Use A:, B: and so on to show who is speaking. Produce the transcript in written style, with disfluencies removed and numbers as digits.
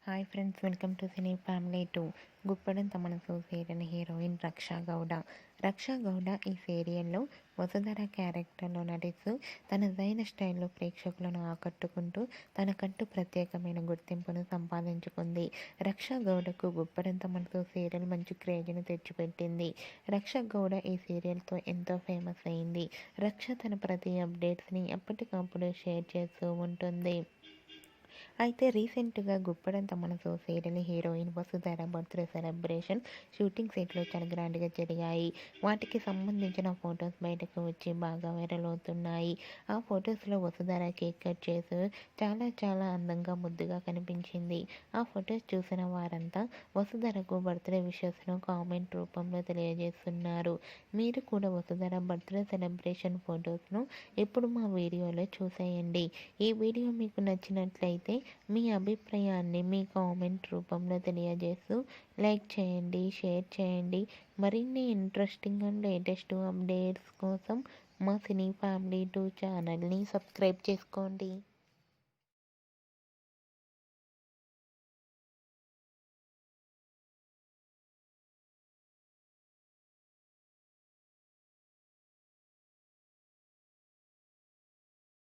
A: Hi friends, welcome to cine family 2. Guppedantha మనసు serial heroine రక్షా గౌడ. రక్షా గౌడ ఈ సీరియల్లో వసుధర క్యారెక్టర్లో నటిస్తూ తనదైన స్టైల్లో ప్రేక్షకులను ఆకట్టుకుంటూ తనకంటూ ప్రత్యేకమైన గుర్తింపును సంపాదించుకుంది. రక్షా గౌడకు గుప్పడంత మనసు సీరియల్ మంచి క్రేజ్ను తెచ్చిపెట్టింది. రక్షా గౌడ ఈ సీరియల్తో ఎంతో ఫేమస్ అయింది. రక్ష తన ప్రతి అప్డేట్స్ని ఎప్పటికప్పుడు షేర్ చేస్తూ ఉంటుంది. అయితే రీసెంట్గా గుప్పడంత మనసు serial heroine Vasudhara birthday celebration shooting సెట్లో చాలా గ్రాండ్గా జరిగాయి. వాటికి సంబంధించిన ఫొటోస్ బయటకు వచ్చి బాగా వైరల్ అవుతున్నాయి. ఆ ఫొటోస్లో వసుధర కేక్ కట్ చేస్తూ చాలా అందంగా ముద్దుగా కనిపించింది. ఆ ఫొటోస్ చూసిన వారంతా వసుధరకు బర్త్డే విషెస్ను కామెంట్ రూపంలో తెలియజేస్తున్నారు. మీరు కూడా వసుధర బర్త్డే సెలబ్రేషన్ ఫొటోస్ను ఇప్పుడు మా వీడియోలో చూసేయండి. ఈ వీడియో మీకు నచ్చినట్లయితే మీ అభిప్రాయాన్ని మీ కామెంట్ రూపంలో తెలియజేస్తూ లైక్ చేయండి, షేర్ చేయండి. మరిన్ని ఇంట్రెస్టింగ్ అండ్ లేటెస్ట్ అప్డేట్స్ కోసం మా సినీ ఫ్యామిలీ 2 ఛానల్ని సబ్స్క్రైబ్ చేసుకోండి.